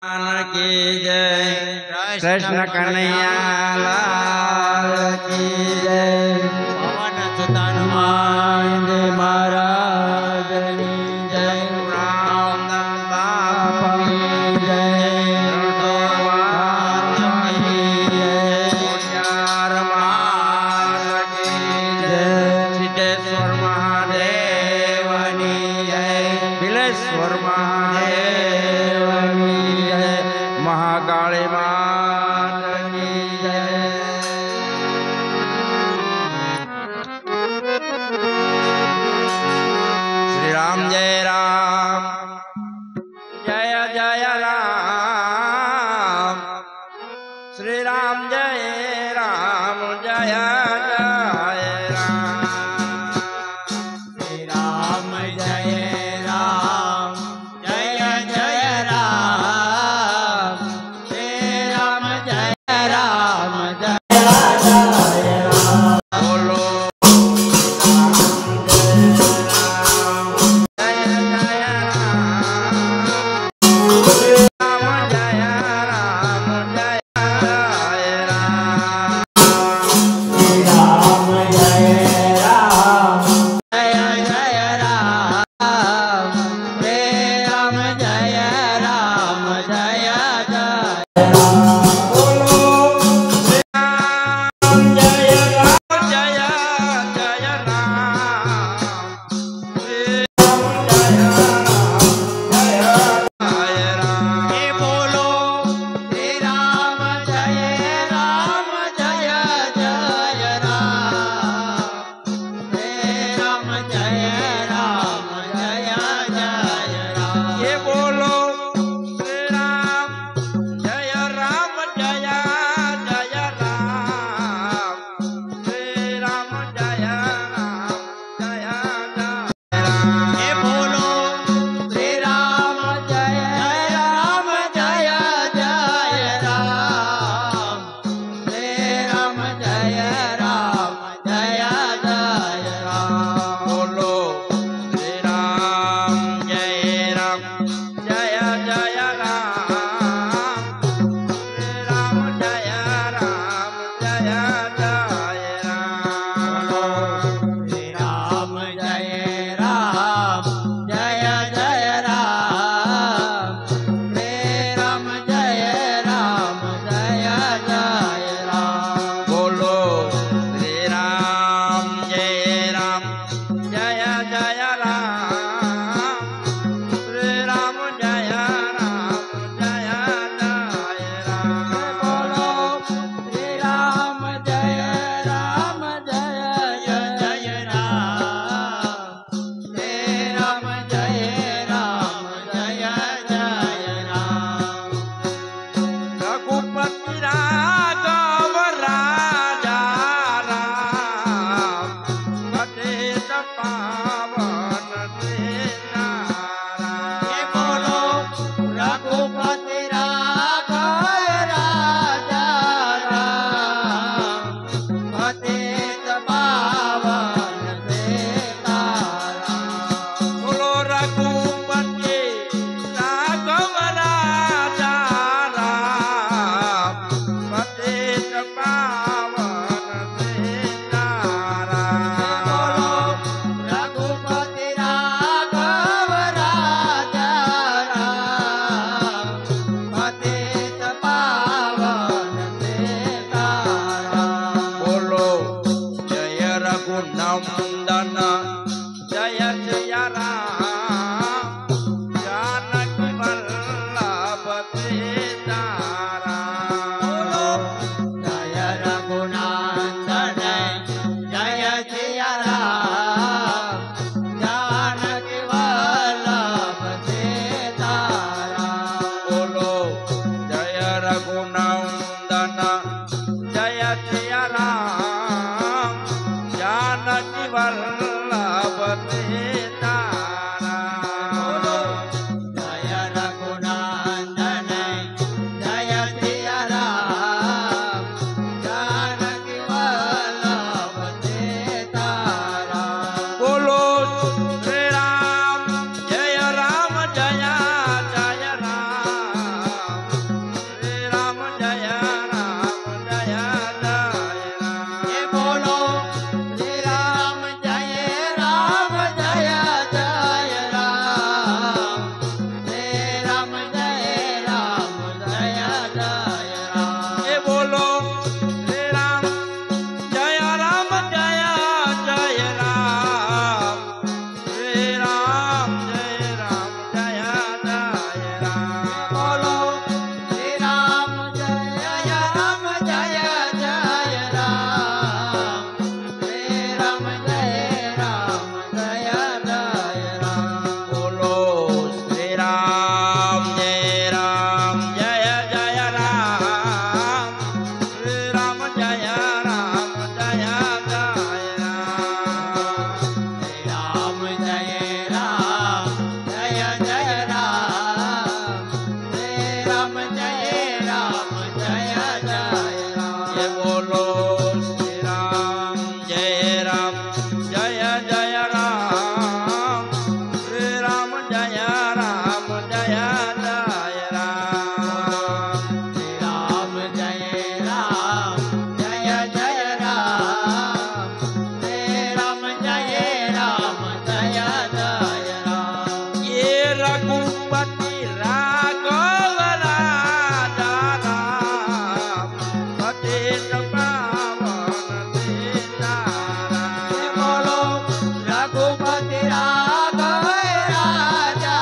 की जय कृष्ण कन्हैया लाल की जय पवन सुत हनुमान महाराज की जय रामदास बापा की जय सिद्धेश्वर महादेव की जय बिलेश्वर महादेव की जय महाकाली माता की जय। श्री राम जय राम जय जय राम श्री राम जय राम जय जय राम श्री राम जय राम जय जय राम श्री राम जय राम जय जय राम ये बोलो श्री राम जय जय राम श्री राम जय जय जय राम श्री राम जय राम जय जय राम श्री राम जय जय राम ये रघुपति राघव राजा राम पतित पावन सीताराम बोलो रघुपति राघव राजा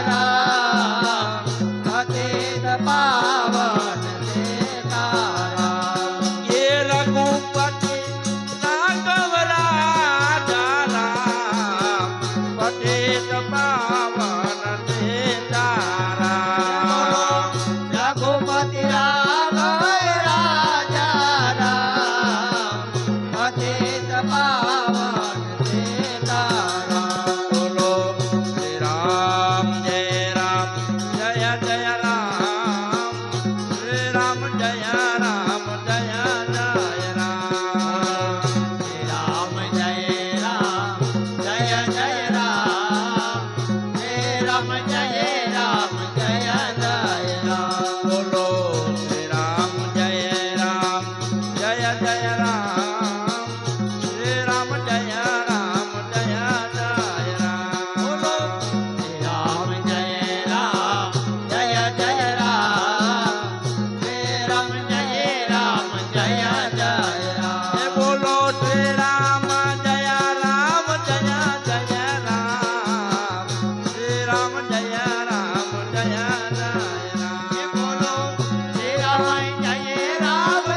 राम पतित पावन सीताराम ये रघुपति राघव राजा राम पतित पावन सीताराम रघुपति राघव राजा राम पतित पावन सीताराम बोलो श्री राम जय जय राम श्री राम जय जय राम श्री राम जय राम जय जय राम श्री राम जय जय राम बोलो श्री राम जय जय राम श्री राम जय जय राम बोलो श्री राम जय राम जय जय राम श्री राम जय जय राम ये बोलो श्री राम जय जय राम श्री राम जय जय राम ये बोलो श्री राम जय राम जय जय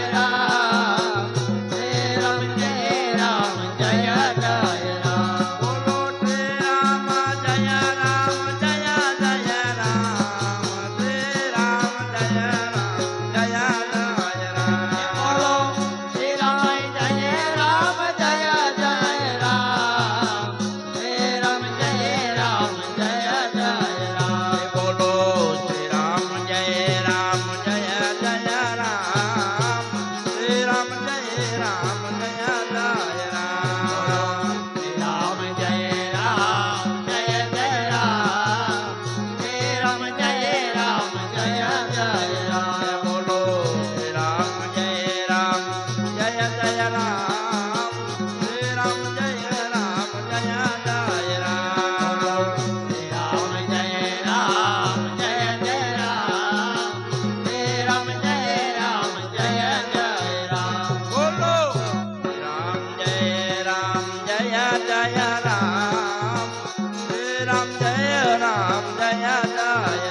राम श्री राम जय जय राम बोलो श्री राम जय जय राम श्री राम जय जय राम बोलो श्री राम जय राम जय जय राम श्री राम जय जय राम बोलो श्री राम जय जय राम श्री राम जय जय राम श्री राम जय राम जय जय राम श्री राम जय जय राम बोलो श्री राम जय जय राम श्री राम जय जय राम श्री राम जय राम जय जय राम श्री राम जय जय राम बोलो श्री राम जय जय राम श्री राम जय जय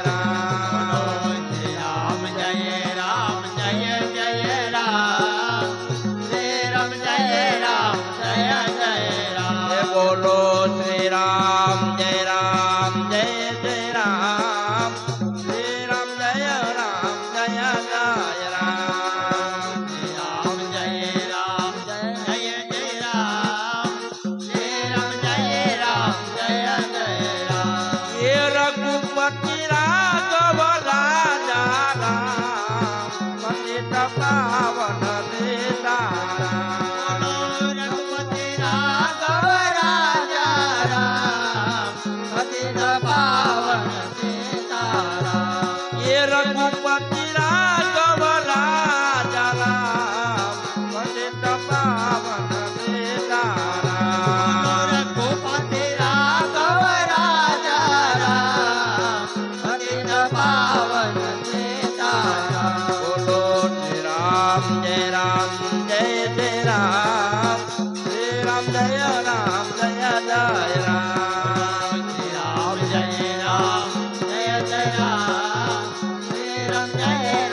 राम श्री राम जय राम जय जय राम श्री राम जय जय राम ये बोलो श्री राम जय जय राम श्री राम जय जय राम श्री राम जय राम जय जय राम श्री राम जय जय राम ये रघुपति राघव राजा राम पतित पावन सीताराम बोलो रघुपति राघव राजा राम पतित पावन सीताराम ये रघुपति राघव राजा राम पतित पावन सीताराम रघुपति राघव राजा राम पतित पावन सीताराम बोलो श्री राम जय जय राम श्री राम जय जय राम श्री राम जय राम जय जय राम श्री राम जय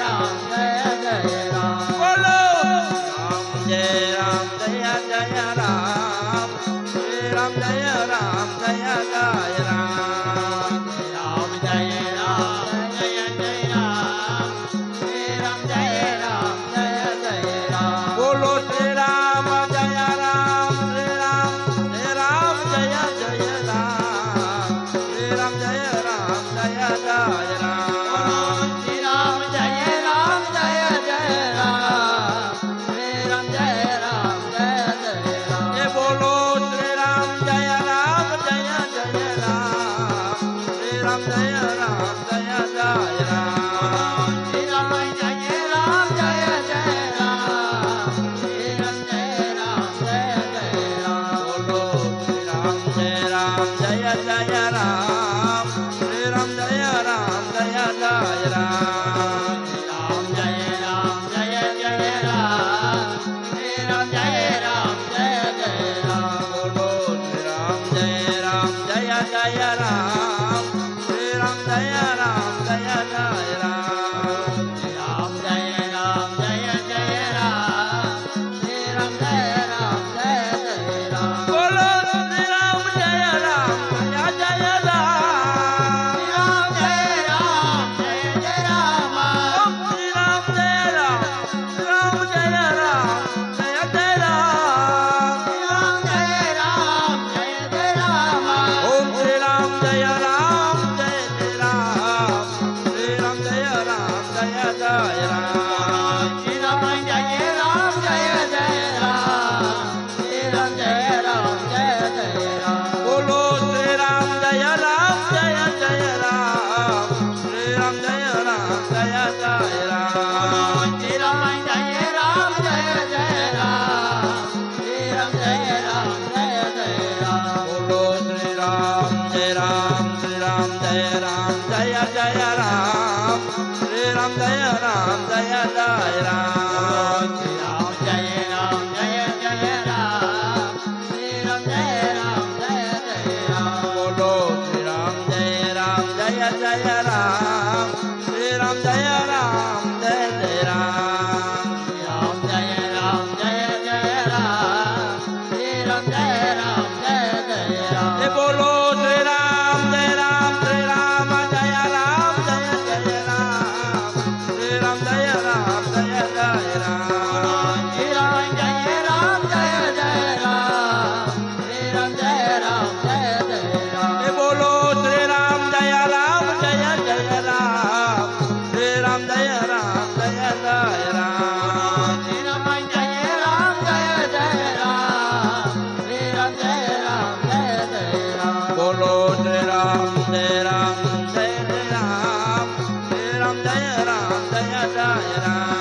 जय राम बोलो राम जय जय राम श्री राम जय जय राम श्री राम जय राम जय जय राम श्री राम जय जय राम बोलो श्री राम जय राम जय जय राम श्री राम जय जय राम जय राम राम जय राम जय जय राम श्री राम जय राम जय जय राम बोलो श्री राम जय जय राम श्री राम जय जय राम राम जय राम जय जय राम श्री राम जय जय राम बोलो श्री राम जय जय राम राम जय राम जय जय राम ओम श्री राम जय राम जय जय राम राम जय राम जय जय राम ओम श्री राम जय राम श्री राम जय जय राम श्री राम जय राम जय जय राम श्री राम जय जय राम बोलो श्री राम जय जय राम श्री राम जय जय राम श्री राम जय राम जय जय राम श्री राम जय जय राम बोलो श्री राम जय जय राम श्री राम जय जय राम श्री राम जय राम जय जय राम श्री राम जय जय राम बोलो श्री राम जय जय राम श्री राम जय जय राम राम जय राम जय जय राम श्री राम जय जय राम ये बोलो श्री राम जय राम जय राम जय राम श्री राम जय जय राम श्री राम जय राम जय जय राम श्री राम जय जय राम ये बोलो श्री राम जय राम श्री राम जय जय राम श्री राम जय राम जय जय राम श्री राम जय जय राम बोलो श्री राम जय श्री राम जय जय राम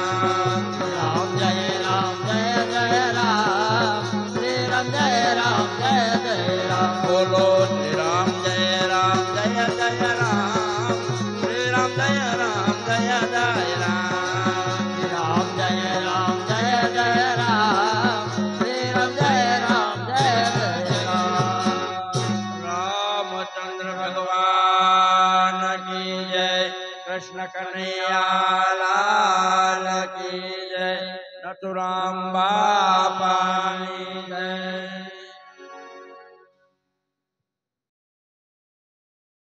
राम जय राम जय जय राम श्री राम जय जय राम बोलो श्री राम जय जय राम श्री राम जय जय राम राम जय राम जय जय राम श्री राम जय जय राम रामचंद्र भगवान की जय कृष्ण कन्हैया लाल की जय नथुराम बापा की जय